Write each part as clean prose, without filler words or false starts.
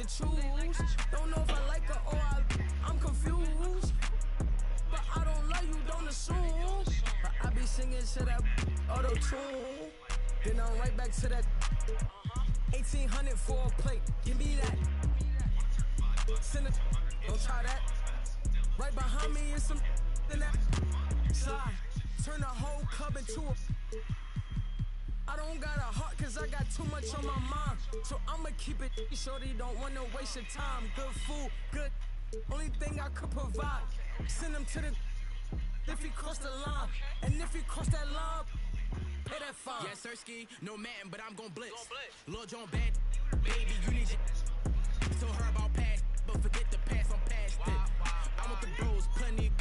and choose. Don't know if I like her or I'm confused. But I don't love you, don't assume. But I be singing to that auto-tune. Then I'm right back to that 1800 for a plate. Give me that. Send it. Don't try that. Right behind me is some in that slide. Turn the whole club into a. I don't got a heart cause I got too much on my mind. So I'ma keep it shorty, don't wanna waste your time. Good food, good. Only thing I could provide. Send him to the if he cross the line. And if he cross that line, pay that fine. Yes, Sirski, no man, but I'm gon' blitz. Lil John bad, baby, you need your. Told her about past, but forget the past, I'm past it. I want the bros, plenty.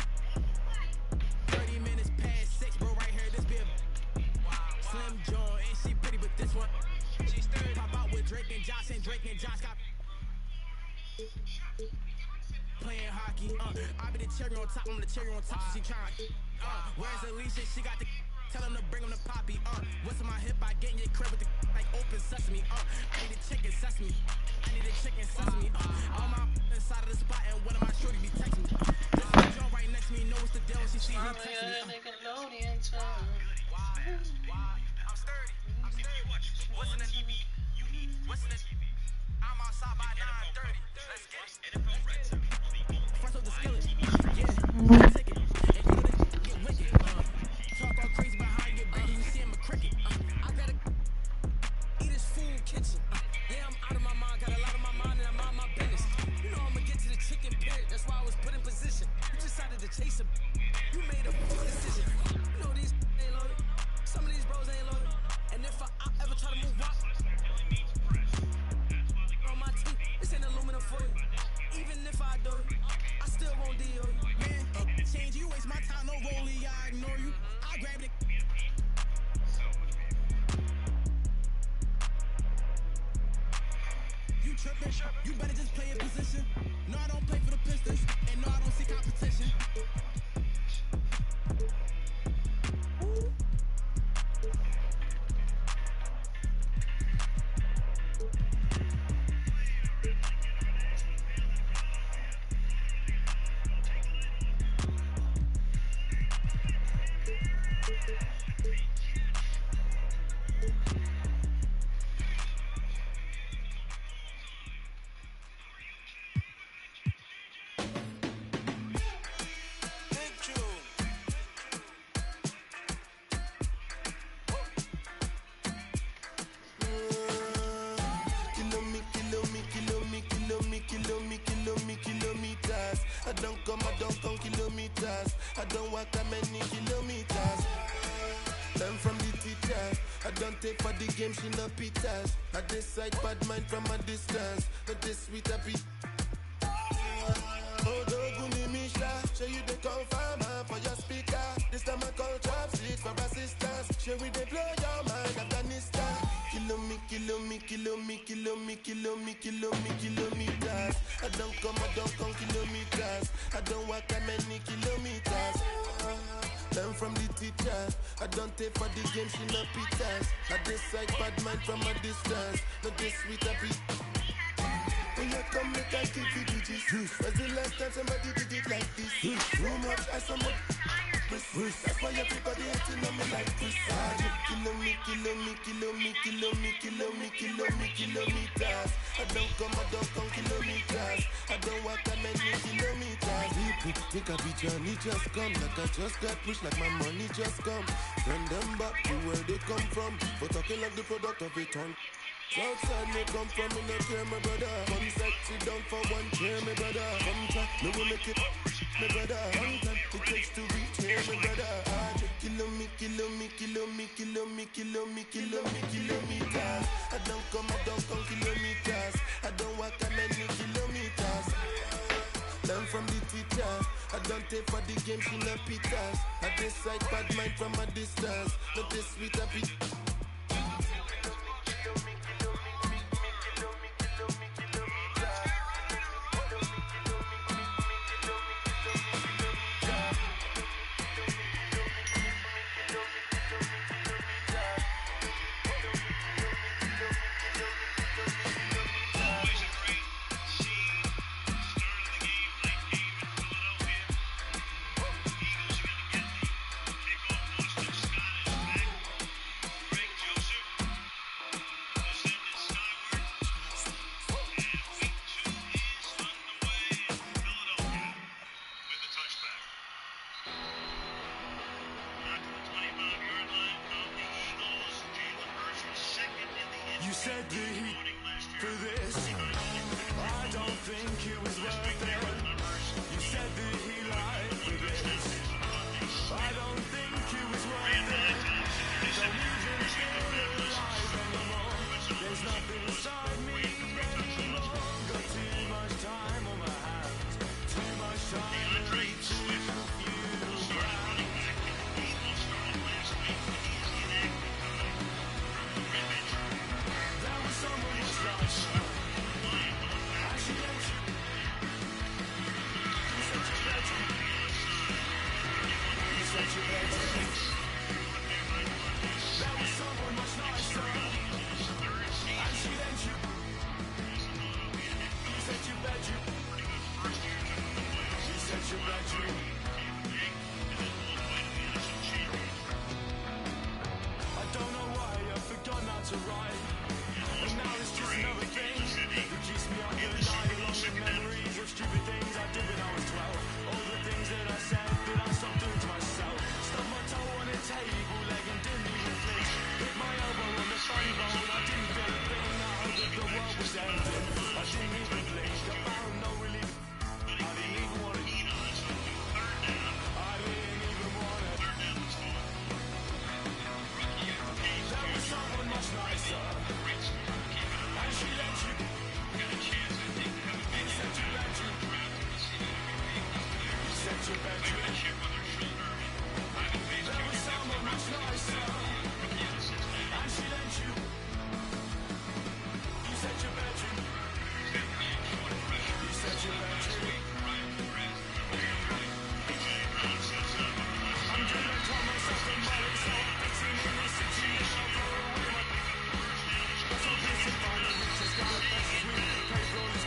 30 minutes past 6, bro, right here, this be a. Slim John, ain't she pretty, but this one. She's third. Pop out with Drake and Josh, and Drake and Josh got. Playing hockey, I be the cherry on top, I'm the cherry on top, so she tryna. Where's Alicia? She got the. Tell him to bring him the poppy, what's in my hip? I get in your crib with the like open sesame, I need a chicken sesame. I need a chicken sesame, all my inside of the spot and one of my shorty be texting me. This girl right next to me knows the deal, she see he text me. Nickelodeon time. I'm sturdy. What's in the TV? You need what's in the TV? I'm outside by 9:30. Let's get it. NFL Red Zone. Front of the skillet. Yeah. Take it. And you know they get wicked. Talk all crazy behind your back and you see him a cricket. I gotta eat his food kitchen. Yeah, I'm out of my mind, got a lot of my mind and I'm out my business. You know I'ma get to the chicken pit, that's why I was put in position. You decided to chase him. You made a decision. You know these ain't loaded. Some of these bros ain't loaded. And if I ever try to move up on my teeth, this ain't aluminum foil. Even if I do it, I still won't deal. Man, change you waste my time, no rollie, I ignore you. I grab it. You trippin', you better just play your position. No, I don't play for the Pistons, and no, I don't see competition. I don't come kilometers. I don't walk that many kilometers. Learn from the teacher. I don't take for the game, she no pitas. I decide bad mind from a distance. But this sweet a beat. Oh, Doguni Misha, show you the confirmer for your speaker. This time I call chopsticks for assistance. Show we they blow your mind, Afghanistan. Kilometers. I don't come kilometers. I don't walk that many kilometers. Learn from the teacher. I don't take for the game, she no pitas. I decide bad mind from a distance. Not this sweet a beat. When you come, make I give you digits. When's the last time somebody did it like this? Too much, I so much. That's why everybody hating on me like this. Kilometers. I don't come kilometers. I don't walk that many kilometers. People think I be Johnny just come. Like I just got pushed, like my money just come. Send them back to where they come from. For talking like the product of a tongue. Outside me come from, me no care, my brother. Come sexy down for one chair, my brother. Come try, me will make it, my brother. One time it takes to reach here, my brother. Kilometers. I don't come kilometers. I don't walk that many kilometers. Learn from the teacher. I don't take for the game, she no pitas. I decide bad mind from a distance. Not this sweet a beat. You said the heat for this, I don't think it was worth it. You said the heat lied for this, I don't think it was worth it. Don't even feel alive anymore. There's nothing inside me anymore. Got too much time on my hands, too much time to reach to you. There was someone who's lost. I should let you. You said you let you. You said you let you. There was someone much nicer. And she let you. You said you let you. You said you let you. I don't know why I forgot how to write. And now it's just another thing that keeps me up at night. Along with memories of stupid things I did when I was 12. All the things that I said that I stopped doing to myself. Stubbed my toe on a table leg and didn't even flinch. Hit my elbow on the funny bone, I didn't feel a thing. I heard that the world was ending. I didn't even blink, I found no relief. I didn't even want it. I didn't even want it. There was someone much nicer. And she let you. You said you let you. You said you let you. There was someone much nicer. And she let you. You said you let you. You said you let you. I'm gonna call myself the money, so I'm fixing in this situation. I'll throw away my. I'm so busy finding riches, got a best with me. Pay for this.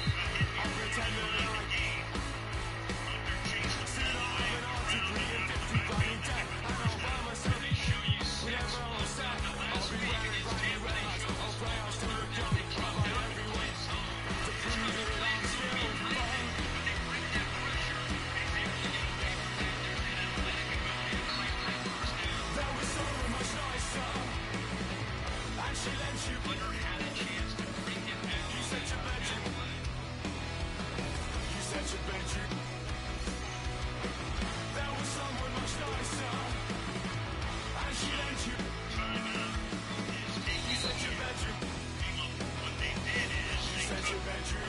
I'm pretending that I. Soon I'll have an art degree and 50 grand in debt. And I'll buy myself. Whenever I'm on set, I'll be wearing brand new red lights. I'll play out to look young, but by every way. To prove that I'm still young. There was someone much nicer. And she let you. You said you let you. You said you let you. There was someone much nicer. And she let you. You said you let you. You said you let you.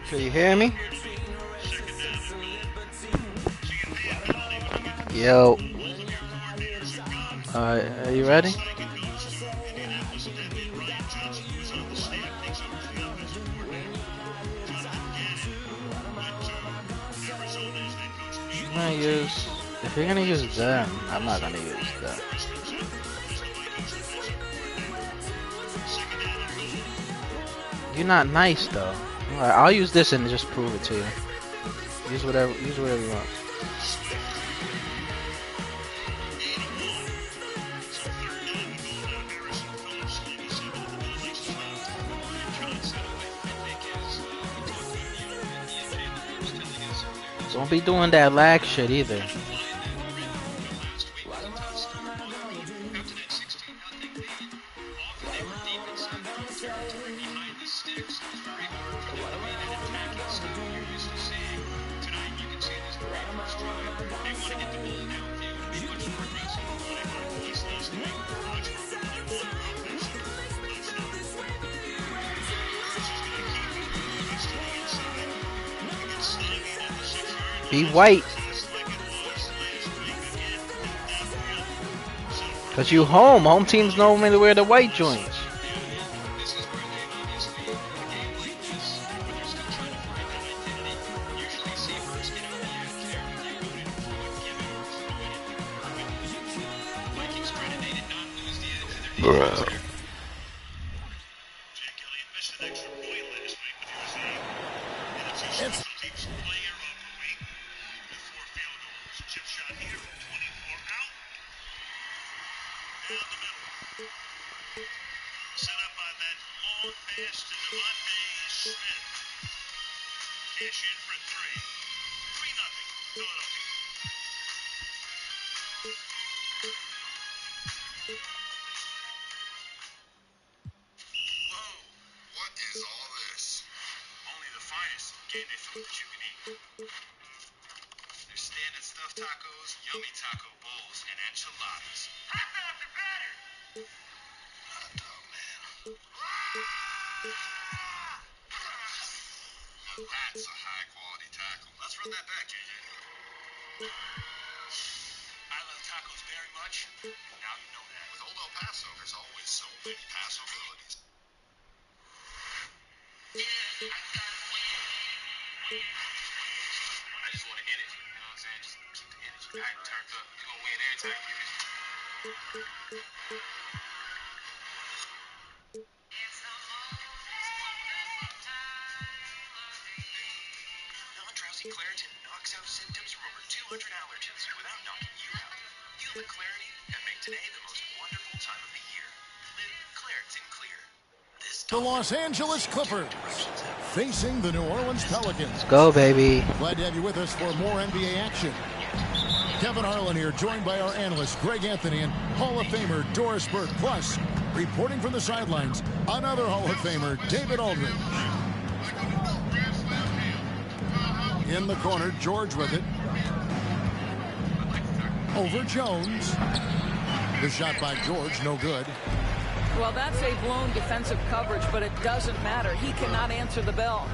Can you hear me? Yo. Alright, are you ready? If you're gonna use them, I'm not gonna use them. You're not nice though. Alright, I'll use this and just prove it to you. Use whatever you want. Don't be doing that lag shit either. Be white. Cause you home. Home teams know when to wear the white joints. Claritin knocks out symptoms from over 200 allergens without knocking you out. Heal with clarity and make today the most wonderful time of the year. Live Claritin Clear. The Los Angeles Clippers facing the New Orleans Pelicans. Let's go, baby. Glad to have you with us for more NBA action. Kevin Harlan here, joined by our analyst Greg Anthony and Hall of Famer Doris Burke. Plus, reporting from the sidelines, another Hall of Famer, David Aldridge. In the corner, George with it. Over Jones. The shot by George, no good. Well, that's a blown defensive coverage, but it doesn't matter. He cannot answer the bell.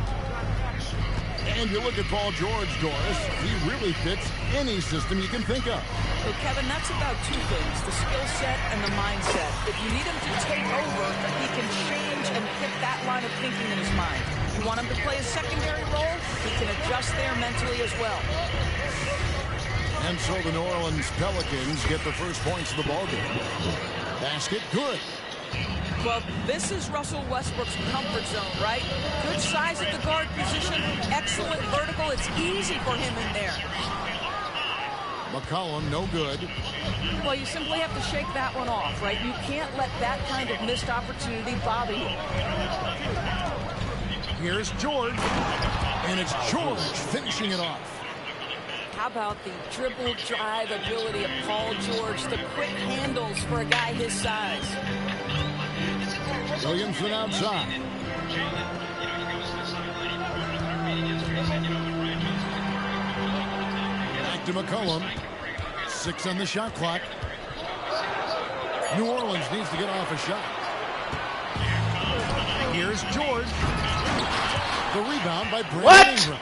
And you look at Paul George, Doris. He really fits any system you can think of. Well, Kevin, that's about two things, the skill set and the mindset. If you need him to take over, he can change and fit that line of thinking in his mind. You want him to play a secondary role, he can adjust there mentally as well. And so the New Orleans Pelicans get the first points of the ballgame. Basket, good. Well, this is Russell Westbrook's comfort zone, right? Good size at the guard position, excellent vertical. It's easy for him in there. McCollum, no good. Well, you simply have to shake that one off, right? You can't let that kind of missed opportunity bother you. Here's George. And it's George finishing it off. How about the dribble drive ability of Paul George, the quick handles for a guy his size. Williamson outside. Back to McCollum. 6 on the shot clock. New Orleans needs to get off a shot. Here's George. The rebound by Brandon Ingram.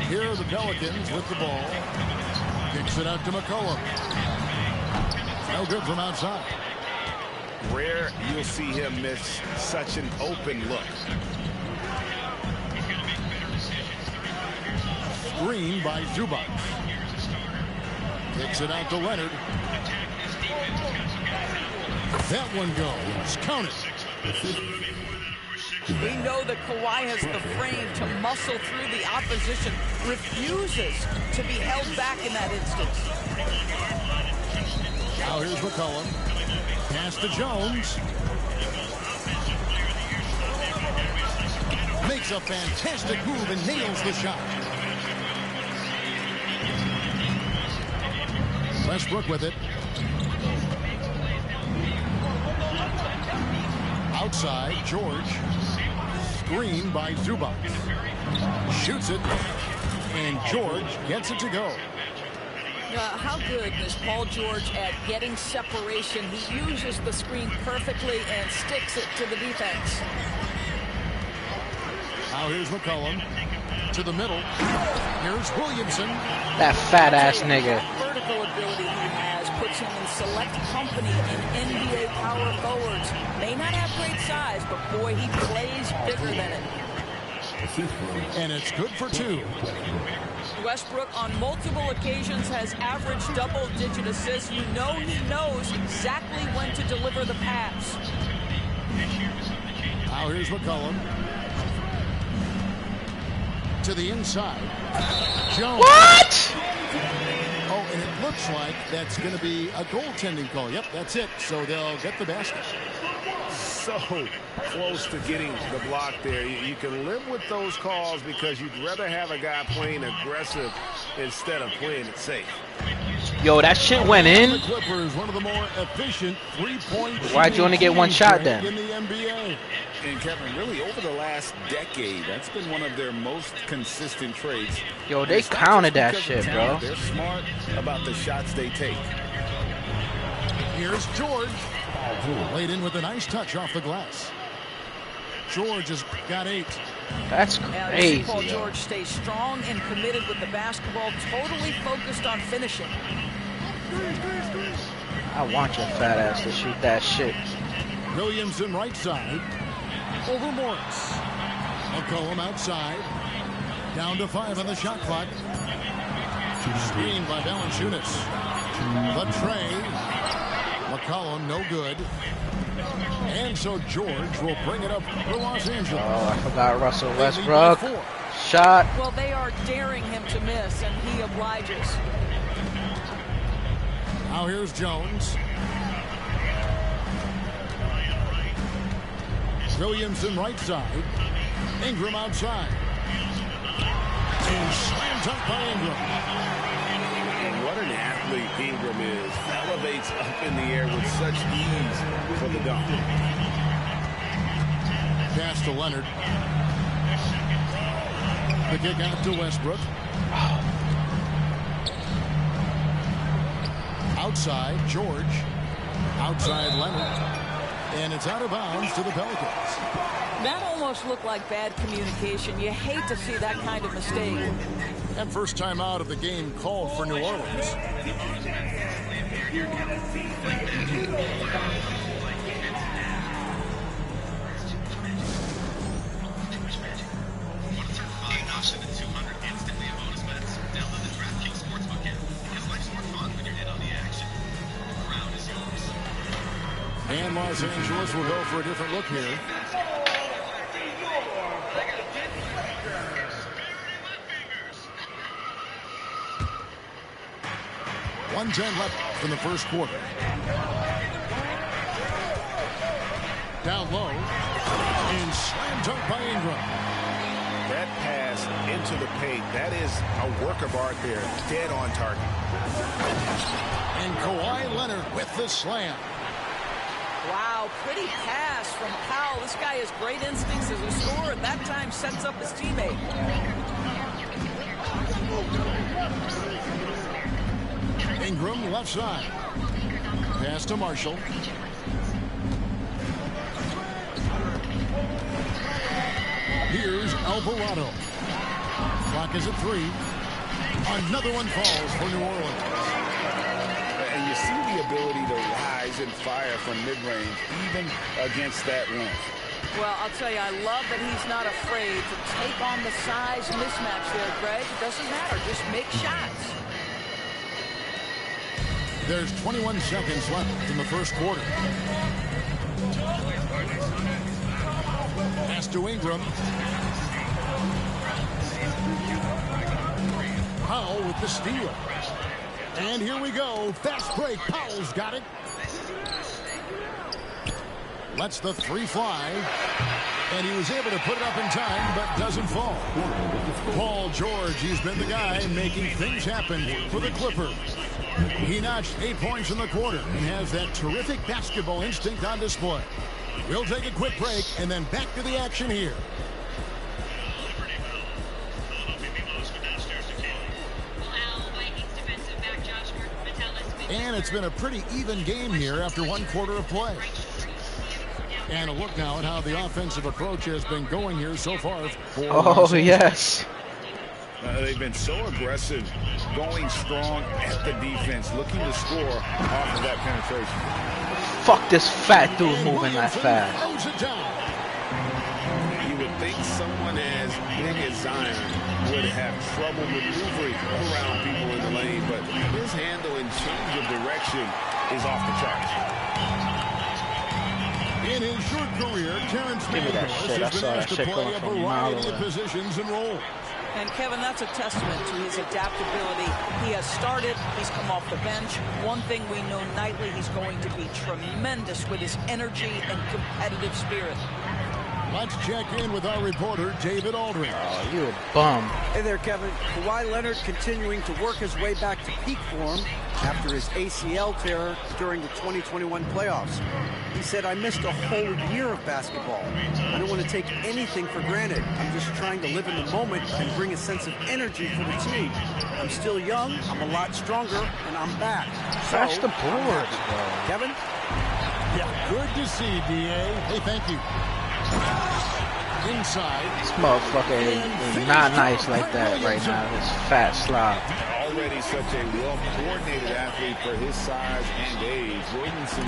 Here are the Pelicans with the ball. Kicks it out to McCollum. No good from outside. Rare you'll see him miss such an open look. Screen by Zubac. Kicks it out to Leonard. That one goes. Count it. We know that Kawhi has the frame to muscle through the opposition, refuses to be held back in that instance. Now here's McCollum. Pass to Jones. Makes a fantastic move and nails the shot. Westbrook with it. Outside, George. Screen by Zubac. Shoots it. And George gets it to go. How good is Paul George at getting separation? He uses the screen perfectly and sticks it to the defense. Now here's McCollum. To the middle. Here's Williamson. That fat ass nigga. Vertical ability he has puts him in select company in NBA power forwards. May not have great size, but boy, he plays bigger than it. And it's good for two. Westbrook on multiple occasions has averaged double-digit assists. You know he knows exactly when to deliver the pass. Now here's McCollum. To the inside. Jones. What? Oh, and it looks like that's going to be a goaltending call. Yep, that's it. So they'll get the basket. So close to getting the block there. You can live with those calls because you'd rather have a guy playing aggressive instead of playing it safe. Yo, that shit went in. The Clippers, one of the more efficient three-point. Why'd you only get one shot then? In the NBA. And Kevin, really over the last decade, that's been one of their most consistent traits. Yo, they counted that shit, bro. They're smart about the shots they take. Here's George. Laid in with a nice touch off the glass. George has got 8. That's crazy. Paul George stays strong and committed with the basketball, totally focused on finishing. I want your fat ass to shoot that shit. Williamson right side. Over Morris. McCollum outside. Down to 5 on the shot clock. Screen by Valanciunas. The tray. McCollum no good. And so George will bring it up for Los Angeles. Oh, I forgot Russell Westbrook. Shot. Well, they are daring him to miss, and he obliges. Now here's Jones. Williamson right side. Ingram outside. And slam dunk by Ingram. And what an athlete Ingram is. Elevates up in the air with such ease for the dunk. Pass to Leonard. The kick out to Westbrook. Outside, George. Outside, Leonard. And it's out of bounds to the Pelicans. That almost looked like bad communication. You hate to see that kind of mistake. And first time out of the game called for New Orleans. And Los Angeles will go for a different look here. .110 left in the first quarter. Down low. And slam dunk by Ingram. That pass into the paint, that is a work of art there. Dead on target. And Kawhi Leonard with the slam. Wow, pretty pass from Powell. This guy has great instincts as a scorer. At that time, sets up his teammate. Ingram left side. Pass to Marshall. Here's Alvarado. Clock is at 3. Another one falls for New Orleans. And you see the ability to rise and fire from mid-range, even against that length. Well, I'll tell you, I love that he's not afraid to take on the size mismatch there, Greg. It doesn't matter. Just make shots. There's 21 seconds left in the first quarter. Pass to Ingram. Powell with the steal. And here we go. Fast break. Powell's got it. Lets the three fly. And he was able to put it up in time, but doesn't fall. Paul George, he's been the guy making things happen for the Clippers. He notched 8 points in the quarter and has that terrific basketball instinct on display. We'll take a quick break and then back to the action here. And it's been a pretty even game here after one quarter of play. And a look now at how the offensive approach has been going here so far. Oh, yes. They've been so aggressive, going strong at the defense, looking to score off of that penetration. Fuck this fat dude moving that fast. You would think someone as big as Zion would have trouble maneuvering around people in the lane, but his handle and change of direction is off the charts. In his short career, Terrence Mann has been asked to play a variety of positions and roles. And Kevin, that's a testament to his adaptability. He has started, he's come off the bench. One thing we know nightly, he's going to be tremendous with his energy and competitive spirit. Let's check in with our reporter, David Aldridge. Oh, you a bum. Hey there, Kevin. Kawhi Leonard continuing to work his way back to peak form after his ACL tear during the 2021 playoffs. He said, I missed a whole year of basketball. I don't want to take anything for granted. I'm just trying to live in the moment and bring a sense of energy for the team. I'm still young, I'm a lot stronger, and I'm back. That's the board, Kevin? Yeah, good to see, D.A. Hey, thank you. Inside. This motherfucker is not nice like that right now. This fat slob. Already such a well-coordinated athlete for his size and age. Williamson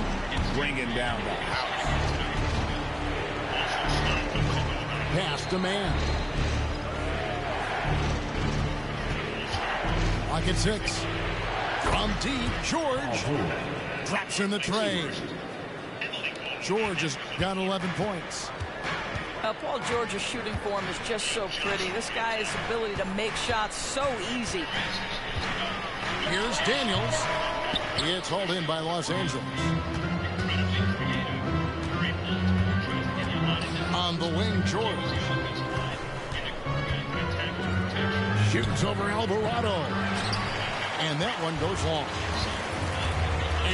bringing down the house. Pass to man. Pocket 6. From deep, George drops in the tray. George has got 11 points. Paul George's shooting form is just so pretty. This guy's ability to make shots so easy. Here's Daniels. It's hauled in by Los Angeles. On the wing, George. Shoots over Alvarado. And that one goes long.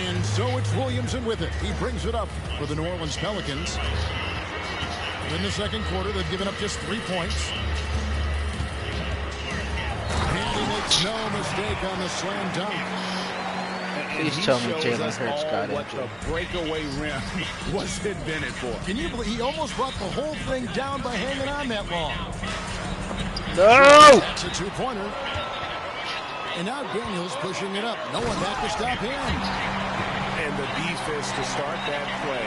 And so it's Williamson with it. He brings it up for the New Orleans Pelicans. In the second quarter, they've given up just 3 points. And he makes no mistake on the slam dunk. Please tell me Jalen Hurts got what injured. the breakaway rim was invented for. Can you believe he almost brought the whole thing down by hanging on that long? No! That's a two-pointer. And now Daniels pushing it up. No one back to stop him. And the defense to start that play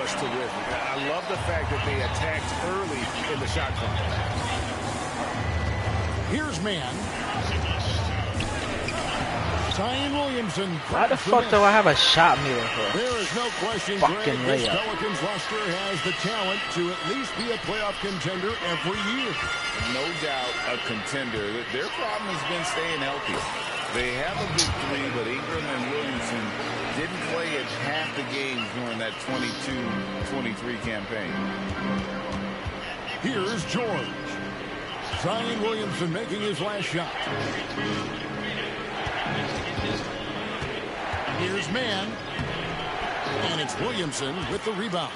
was terrific. I love the fact that they attacked early in the shot clock. Here's man. Zion Williamson. Why the fuck do I have a shot mirror for? There is no question, Fucking Greg, this layup. Pelicans roster has the talent to at least be a playoff contender every year. No doubt a contender. Their problem has been staying healthy. They have a big three, but Ingram and Williamson didn't play at half the games during that 22-23 campaign. Here's George. Zion Williamson making his last shot. Here's man. And it's Williamson with the rebound.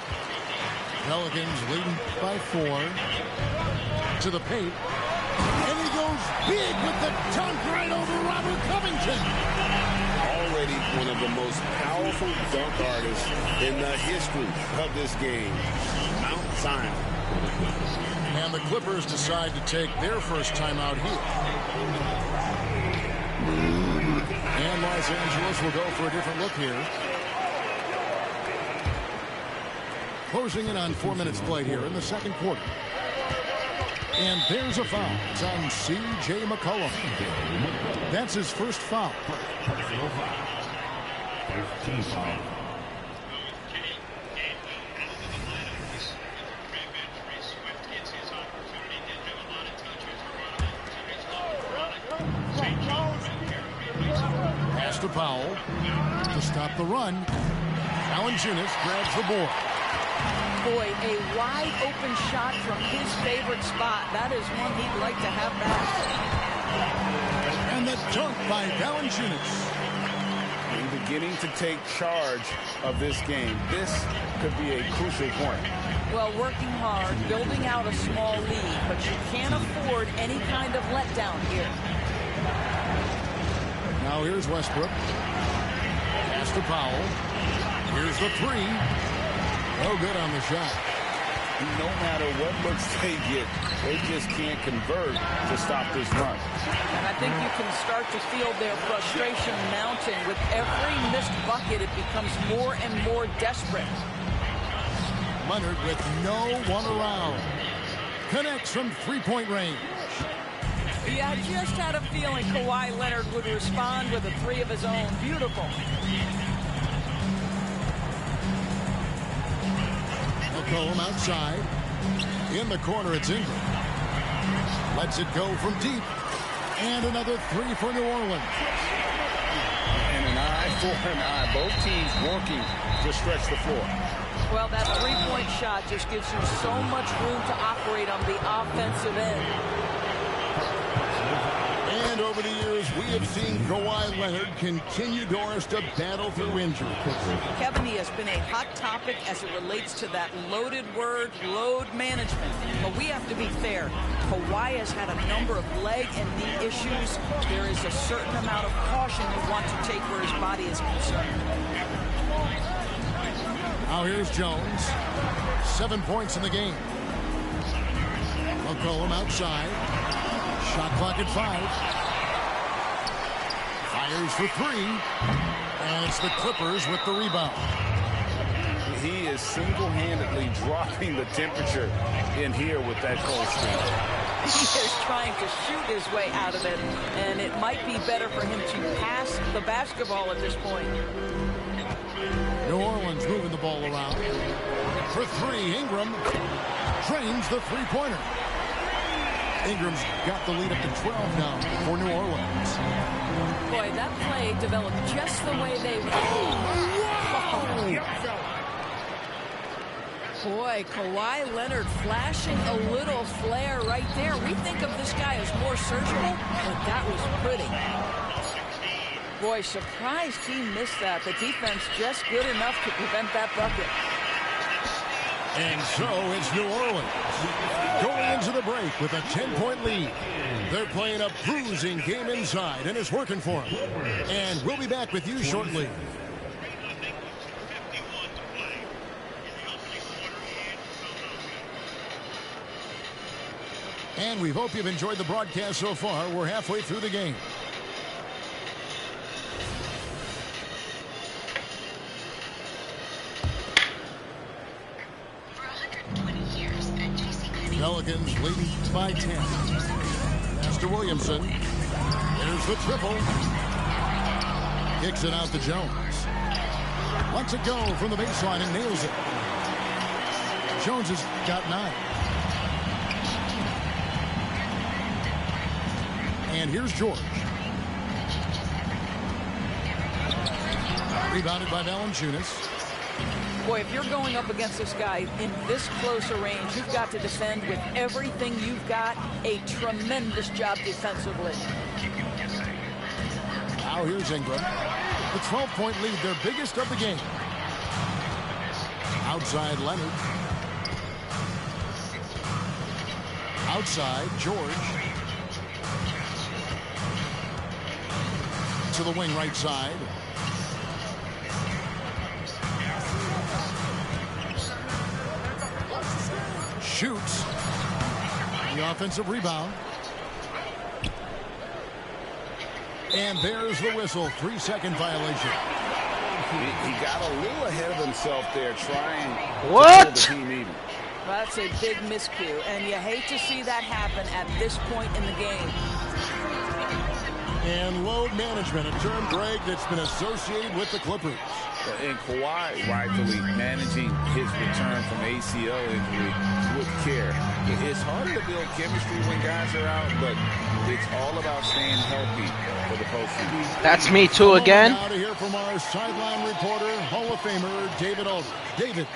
Pelicans leading by 4. To the paint. And he goes big with the dunk right over Robert Covington. Already one of the most powerful dunk artists in the history of this game. Mount Zion. And the Clippers decide to take their first timeout here. And Los Angeles will go for a different look here. closing in on 4 minutes played here in the second quarter. And there's a foul. It's on C.J. McCollum. That's his first foul. Pass to Powell to stop the run. Valanciunas grabs the board. Boy, a wide open shot from his favorite spot. That is one he'd like to have back. And the dunk by Valanciunas. Beginning to take charge of this game. This could be a crucial point. Well, working hard, building out a small lead, but you can't afford any kind of letdown here. Now here's Westbrook. Pass to Powell. Here's the three. No good on the shot. No matter what looks they get, they just can't convert to stop this run. And I think you can start to feel their frustration mounting. With every missed bucket, it becomes more and more desperate. Leonard with no one around. Connects from three-point range. Yeah, I just had a feeling Kawhi Leonard would respond with a three of his own. Beautiful. McCollum outside. In the corner, it's Ingram. Lets it go from deep. And another three for New Orleans. And an eye for an eye. Both teams working to stretch the floor. Well, that three-point shot just gives you so much room to operate on the offensive end. And over the years, we have seen Kawhi Leonard continue, Doris, to battle through injury. Kevin, he has been a hot topic as it relates to that loaded word, load management. But we have to be fair. Kawhi has had a number of leg and knee issues. There is a certain amount of caution you want to take where his body is concerned. Now here's Jones. 7 points in the game. McCollum outside. Shot clock at 5. Fires for three. And it's the Clippers with the rebound. He is single-handedly dropping the temperature in here with that cold streak. He is trying to shoot his way out of it, and it might be better for him to pass the basketball at this point. New Orleans moving the ball around. For three, Ingram drains the three-pointer. Ingram's got the lead up to 12 now for New Orleans. Boy, that play developed just the way they Boy, Kawhi Leonard flashing a little flare right there. We think of this guy as more surgical, but that was pretty. Boy, surprised he missed that. The defense just good enough to prevent that bucket. And so it's New Orleans going into the break with a 10-point lead. They're playing a bruising game inside, and it's working for them. And we'll be back with you shortly. And we hope you've enjoyed the broadcast so far. We're halfway through the game. Pelicans leading by 10. Pass to Williamson. There's the triple. Kicks it out to Jones. Lets it go from the baseline and nails it. Jones has got 9. And here's George. Rebounded by Valanciunas. Boy, if you're going up against this guy in this close a range, you've got to defend with everything you've got. A tremendous job defensively. Now here's Ingram. The 12-point lead, their biggest of the game. Outside Leonard. Outside George. To the wing right side. Shoots. The offensive rebound. And there's the whistle. 3-second violation. He got a little ahead of himself there trying What? to pull the team even. That's a big miscue, and you hate to see that happen at this point in the game. And load management, a term, Greg, that's been associated with the Clippers. And Kawhi rightfully managing his return from ACL injury with care. It's harder to build chemistry when guys are out, but it's all about staying healthy for the postseason. That's me too again. Now to hear from our sideline reporter, Hall of Famer David Aldridge. David.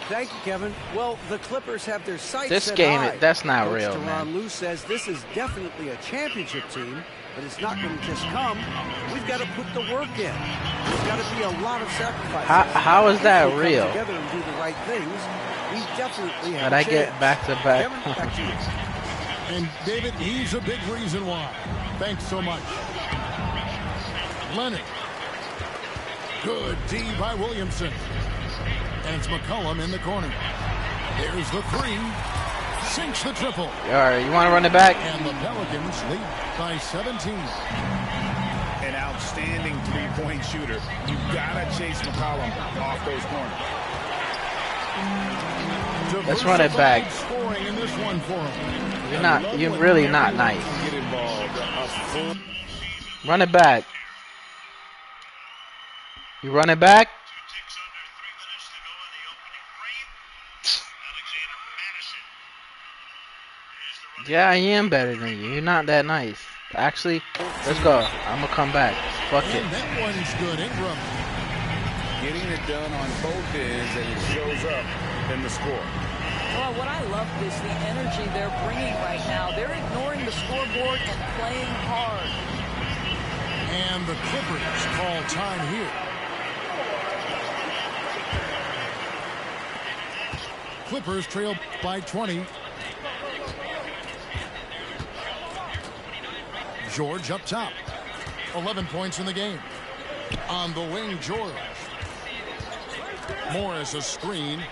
Thank you, Kevin. Well, the Clippers have their sights This set game, high. that's not Coach real, Tyronn man. Lue says this is definitely a championship team, but it's not going to just come. We've got to put the work in. There's got to be a lot of sacrifice. How is that if we real? come together and do the right things, we definitely have But a I chance. get back-to-back. Kevin, back to you. And David, he's a big reason why. Thanks so much. Leonard. Good D by Williamson. And it's McCollum in the corner. There's the three. Sinks the triple. All right, you want to run it back? And the Pelicans lead by 17. An outstanding three-point shooter. You've got to chase McCollum off those corners. Let's run it back. Scoring in this one for him. You're really not nice. Get involved. Run it back. You run it back? Yeah, I am better than you. You're not that nice. Actually, let's go. I'm going to come back. Fuck it. And that one's good. Ingram. Getting it done on both ends, and it shows up in the score. Well, what I love is the energy they're bringing right now. They're ignoring the scoreboard and playing hard. And the Clippers call time here. Clippers trail by 20. George up top. 11 points in the game. On the wing, George. Morris a screen.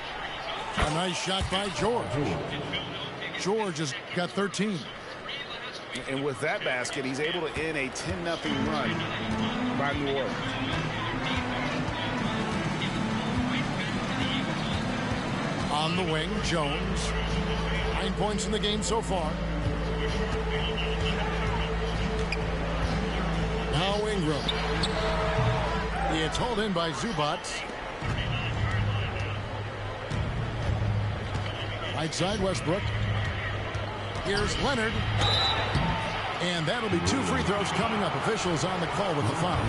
A nice shot by George. George has got 13. And with that basket, he's able to end a 10-0 run by New Orleans. On the wing, Jones. 9 points in the game so far. Now Ingram. It's hauled in by Zubac. Right side, Westbrook. Here's Leonard. And that'll be 2 free throws coming up. Officials on the call with the foul.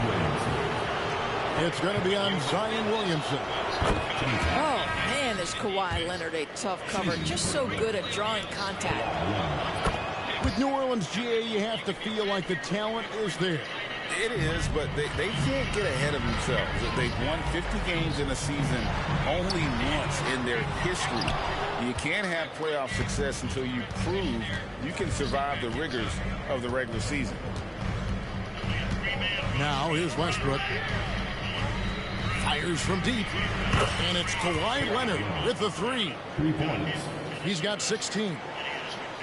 It's going to be on Zion Williamson. Oh, man, is Kawhi Leonard a tough cover. Just so good at drawing contact. With New Orleans, GA, you have to feel like the talent is there. It is, but they can't get ahead of themselves. They've won 50 games in a season only once in their history. You can't have playoff success until you prove you can survive the rigors of the regular season. Now here's Westbrook. Fires from deep. And it's Kawhi Leonard with the 3. 3 points. He's got 16.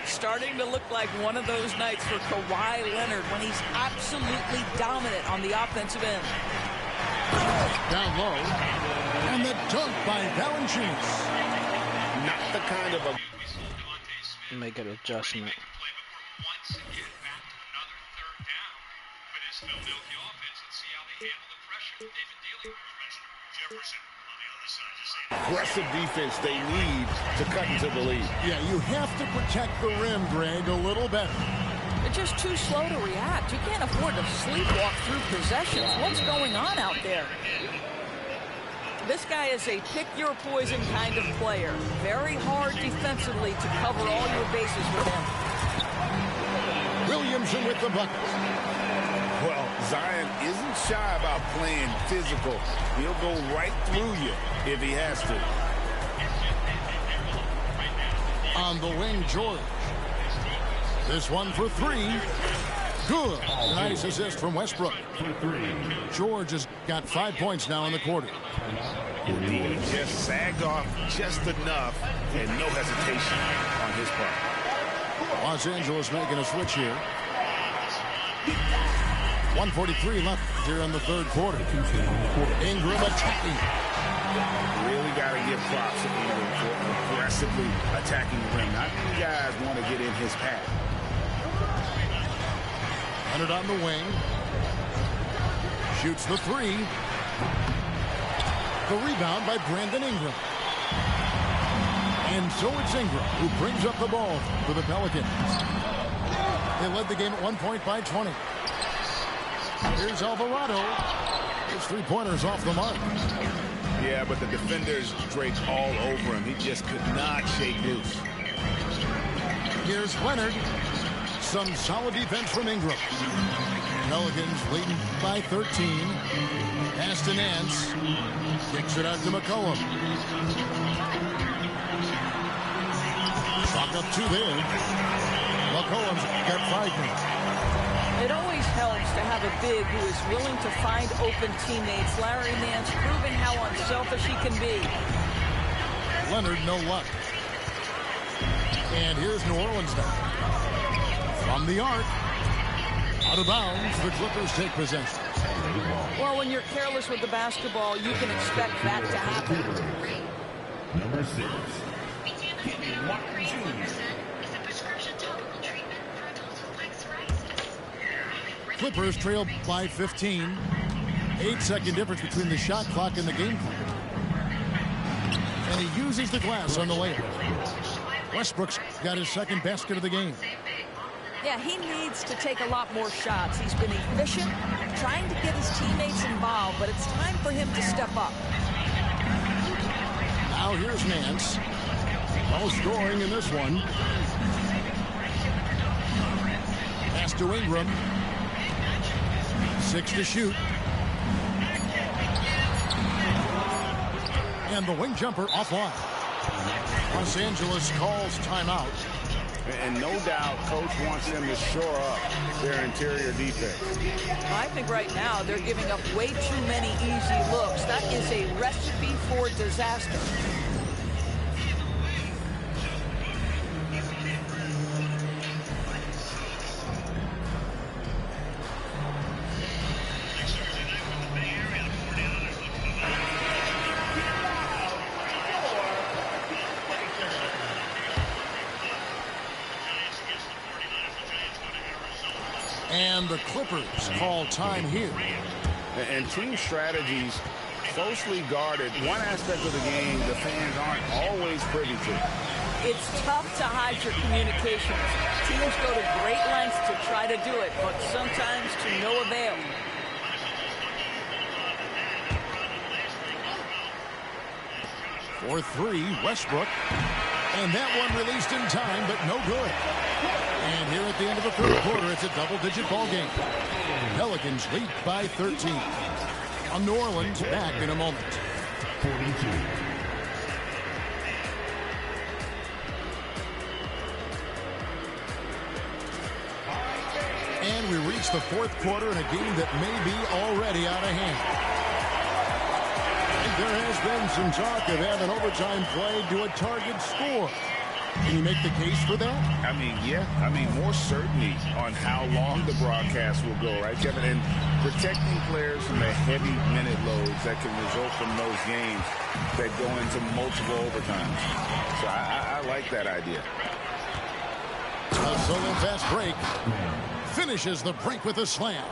Starting to look like one of those nights for Kawhi Leonard when he's absolutely dominant on the offensive end. Down low. And the dunk by Valanciunas. Not the kind of a... Make an adjustment. aggressive defense they need to cut into the lead. Yeah, you have to protect the rim, Greg, a little better. They're just too slow to react. You can't afford to sleepwalk through possessions. What's going on out there? This guy is a pick-your-poison kind of player. Very hard defensively to cover all your bases with him. Williamson with the bucket. Well, Zion isn't shy about playing physical. He'll go right through you if he has to. On the wing, George. This one for 3. Good. Nice assist from Westbrook. George has got 5 points now in the quarter. He just sagged off just enough and no hesitation on his part. Los Angeles making a switch here. 1:43 left here in the third quarter. Ingram attacking. Really got to give props to Ingram for aggressively attacking the rim. Not many guys want to get in his path. Leonard on the wing. Shoots the three. The rebound by Brandon Ingram. And so it's Ingram who brings up the ball for the Pelicans. They led the game at 1 point by 20. Here's Alvarado. His three-pointer's off the mark. Yeah, but the defenders draped all over him. He just could not shake loose. Here's Leonard. Some solid defense from Ingram. Pelicans leading by 13. Pass to Nance. Kicks it out to McCollum. Chalk up two there. McCollum's got 5 minutes. It always helps to have a big who is willing to find open teammates. Larry Nance proving how unselfish he can be. Leonard, no luck. And here's New Orleans now. From the arc. Out of bounds, the Clippers take possession. Well, when you're careless with the basketball, you can expect that to happen. Number 6. Clippers trail by 15. 8-second difference between the shot clock and the game clock. And he uses the glass on the layup. Westbrook's got his second basket of the game. Yeah, he needs to take a lot more shots. He's been efficient, trying to get his teammates involved, but it's time for him to step up. Now here's Nance. No scoring in this one. Pass to Ingram. 6 to shoot. And the wing jumper offline. Los Angeles calls timeout. And no doubt, Coach wants them to shore up their interior defense. I think right now they're giving up way too many easy looks. That is a recipe for disaster. And the Clippers call time here. And team strategies closely guarded. One aspect of the game the fans aren't always privy to. It's tough to hide your communications. Teams go to great lengths to try to do it, but sometimes to no avail. For 3, Westbrook. And that one released in time, but no good. And here at the end of the third quarter, it's a double-digit ball game. Pelicans lead by 13. On New Orleans, back in a moment. 42. And we reach the fourth quarter in a game that may be already out of hand. And there has been some talk of having overtime played to a target score. Can you make the case for that? I mean, yeah. I mean, more certainty on how long the broadcast will go, right, Kevin? And protecting players from the heavy minute loads that can result from those games that go into multiple overtimes. So I like that idea. A solo fast break. Finishes the break with a slam.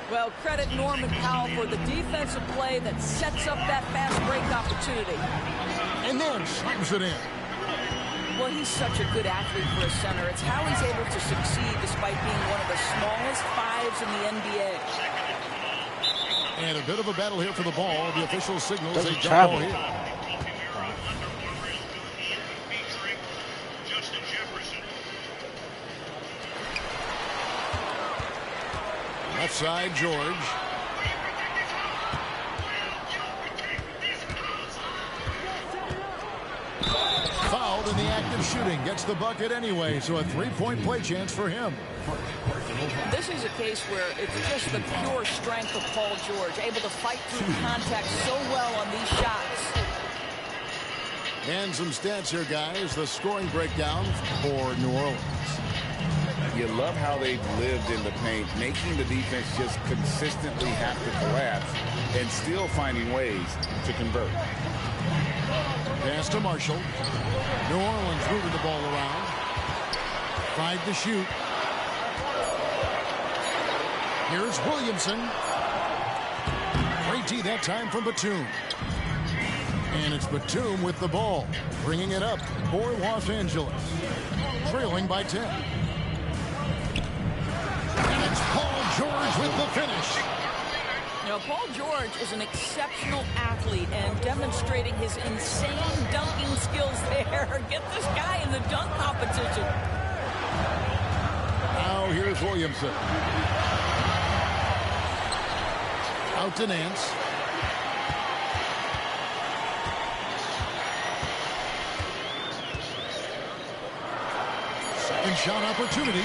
Well, credit Norman Powell for the defensive play that sets up that fast break opportunity. And then slams it in. Well, he's such a good athlete for a center. It's how he's able to succeed despite being one of the smallest 5s in the NBA. And a bit of a battle here for the ball. The official signals Doesn't a travel. ball here. Left side, George. Fouled in the act of shooting. Gets the bucket anyway, so a three-point play chance for him. This is a case where it's just the pure strength of Paul George, able to fight through contact so well on these shots. And some stats here, guys. The scoring breakdown for New Orleans. You love how they've lived in the paint, making the defense just consistently have to collapse and still finding ways to convert. Pass to Marshall. New Orleans moving the ball around. 5 to shoot. Here's Williamson. Great D that time from Batum. And it's Batum with the ball, bringing it up for Los Angeles. Trailing by 10. And it's Paul George with the finish. Now, Paul George is an exceptional athlete and demonstrating his insane dunking skills there. Get this guy in the dunk competition. Now here's Williamson. Out to Nance. Second shot opportunity.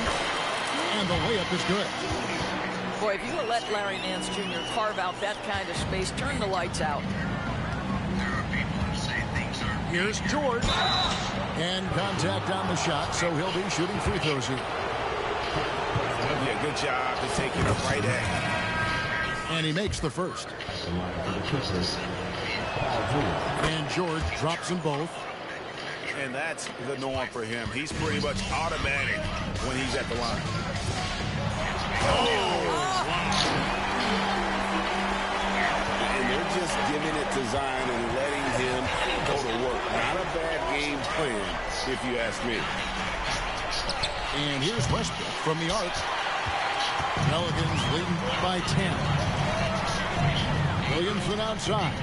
And the layup is good. Boy, if you let Larry Nance Jr. carve out that kind of space, turn the lights out. Here's George. And contact on the shot, so he'll be shooting free throws here. Yeah, good job to take it up right at. And he makes the first. And George drops them both. And that's the norm for him. He's pretty much automatic when he's at the line. And they're just giving it to Zion and letting him go to work. Not a bad game plan, if you ask me. And here's Westbrook from the arc. Pelicans leading by 10. Williamson outside.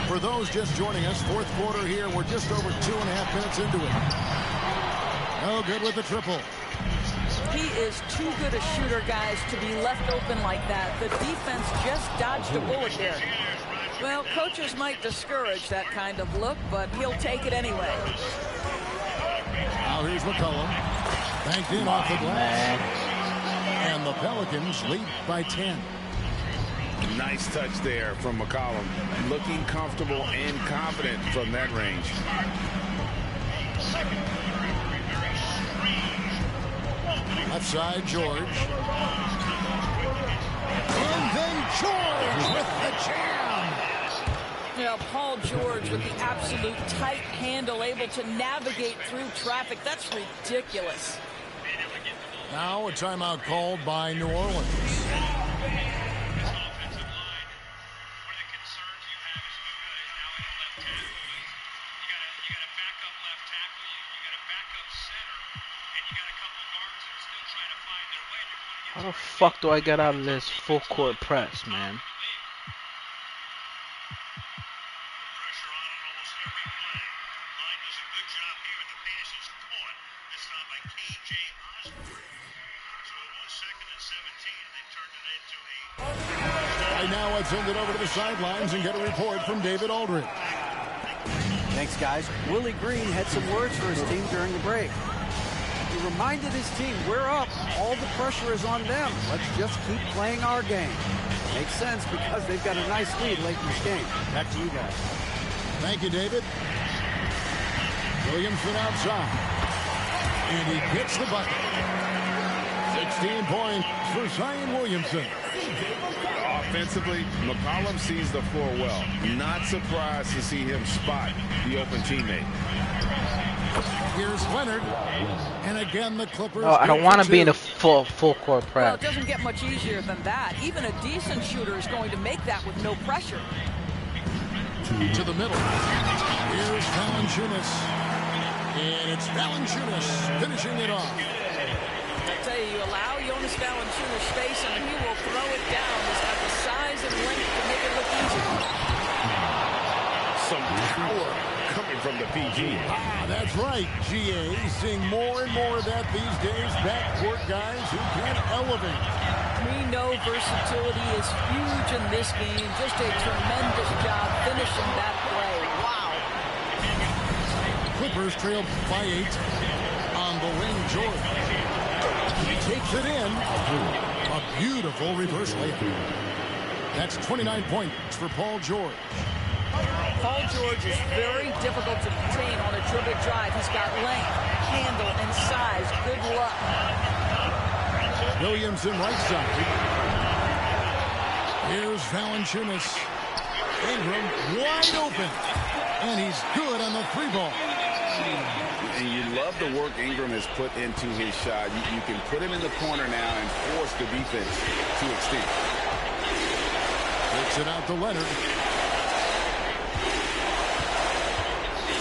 For those just joining us, fourth quarter here. We're just over 2.5 minutes into it. No good with the triple. He is too good a shooter, guys, to be left open like that. The defense just dodged a bullet there. Well, coaches might discourage that kind of look, but he'll take it anyway. Now here's McCollum. Banked in off the glass. And the Pelicans lead by 10. Nice touch there from McCollum. Looking comfortable and confident from that range. Left side, George. And then George with the jam. Now, Paul George with the absolute tight handle, able to navigate through traffic. That's ridiculous. Now a timeout called by New Orleans. How the fuck do I get out of this full court press, man? Right now, let's send it over to the sidelines and get a report from David Aldridge. Thanks, guys. Willie Green had some words for his team during the break. He reminded his team, we're up. All the pressure is on them. Let's just keep playing our game. Makes sense because they've got a nice lead late in this game. Back to you guys. Thank you, David. Williamson outside. And he hits the bucket. 16 points for Zion Williamson. Offensively, McCollum sees the floor well. Not surprised to see him spot the open teammate. Here's Leonard. And again, the Clippers. Oh, I don't want to be in a full court press. Well, it doesn't get much easier than that. Even a decent shooter is going to make that with no pressure. To the middle. Here's Valanciunas. And it's Valanciunas finishing it off. I tell you, you allow Jonas Valanciunas space and he will throw it down. He's got the size and length to make it look easy. Some power coming from the PG. That's right, GA. Seeing more and more of that these days. Backcourt guys who can elevate. We know versatility is huge in this game. Just a tremendous job finishing that play. Wow. Clippers trail by 8 on the wing. George. He takes it in. A beautiful reverse layup. That's 29 points for Paul George. Paul George is very difficult to contain on a dribble drive. He's got length, handle, and size. Good luck. Williamson right side. Here's Valanciunas. Ingram wide open. And he's good on the 3-ball. And you love the work Ingram has put into his shot. You can put him in the corner now and force the defense to extend. Kicks it out to Leonard.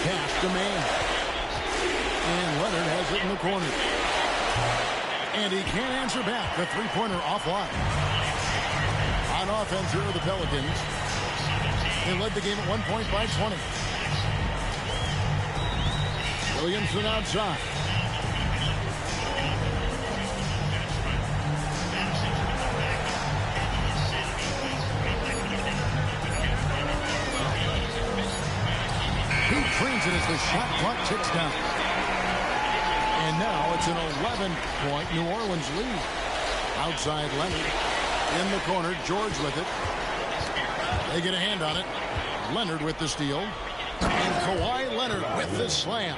Pass to man. And Leonard has it in the corner. And he can't answer back. The three-pointer offline. On offense here are the Pelicans. They led the game at 1 point by 20. Williamson outside. He trains it as the shot clock ticks down. And now it's an 11-point New Orleans lead. Outside Leonard. In the corner, George with it. They get a hand on it. Leonard with the steal. And Kawhi Leonard with the slam.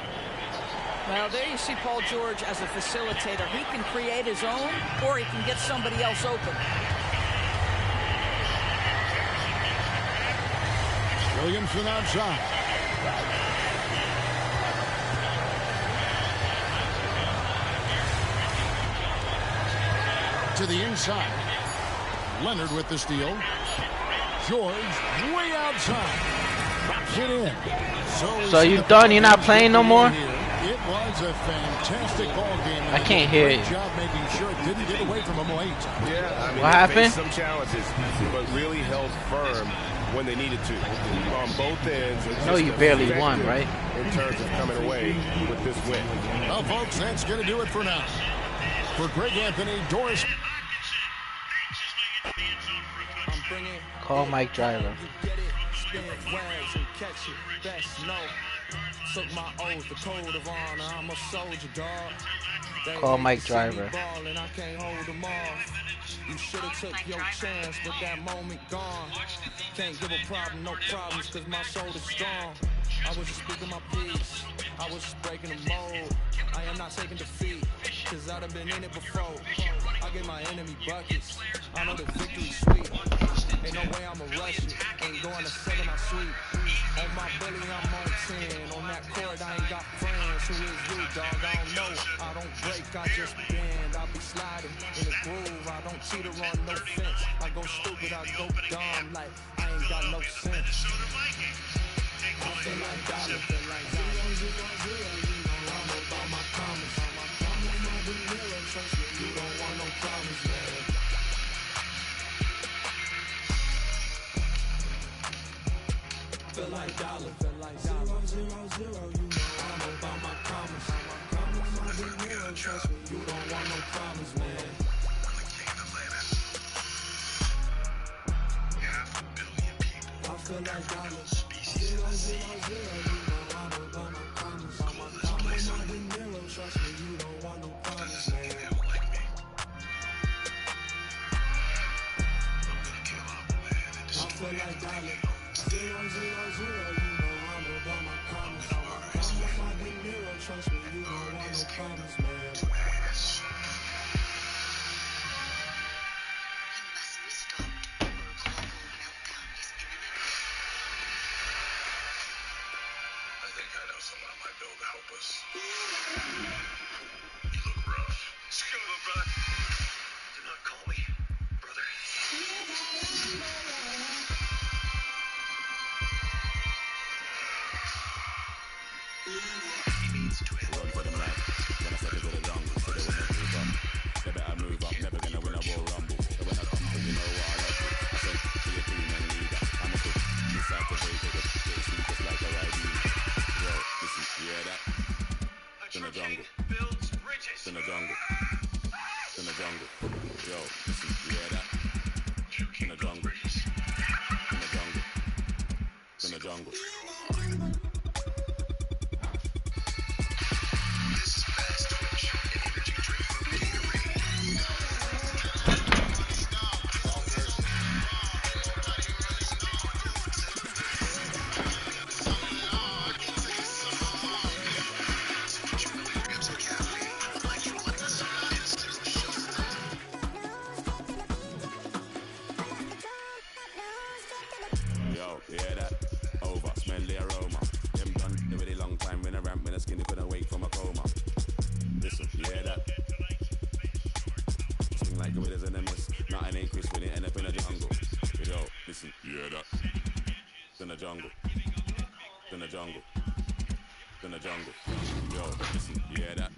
Well, there you see Paul George as a facilitator. He can create his own, or he can get somebody else open. Williamson outside. To the inside. Leonard with the steal. George way outside. Knocks it in. So you done? You're not playing no more? It was a fantastic ball game. I can't hear you. Great job making sure it didn't get away from them late. Yeah, I mean, what happened? Some challenges, but really held firm when they needed to on both ends. I know you barely won, right? In terms of coming away with this win. Well, folks, that's going to do it for now. For Greg Anthony, Doris. Call Mike Driver. Call Mike Driver. You should have took your chance, but that moment gone. Can't give a problem, no problems, cause my soul is strong. I was just speaking my peace, I was just breaking the mold. I am not taking defeat, cause I done been in it before. I get my enemy buckets, I know the victory's sweet. Ain't no way I'ma rush it, ain't going to 7, I sweep. On my belly, I'm on 10, on that court, I ain't got friends. Who is you, dog? I don't know, I don't break, I just bend. I be sliding in the groove, I don't cheat or run no fence. I go stupid, I go dumb, like I ain't got no sense. I feel like dollar, feel like zero, zero, zero. You know I'm about my comments. I'm on my vanilla, trust me, you don't want no problems, man. Feel like dollar, zero, zero, zero. You know I'm about my comments. I'm on my vanilla, trust me, you don't want no problems, man. I feel like dollars. 0, 0, 0. You know I'm about my comments. I'm on my vanilla, trust me, you don't want no problems, man. I feel like dollars. 0, 0, 0. You know I'm about my comments. I'm on my vanilla, trust me, you don't want no problems, man. Take away there's enemies. Nothing ain't crisp when it end up in a jungle. Yo, listen, yeah that. In the jungle. In the jungle. In the jungle. Yo, listen, yeah that.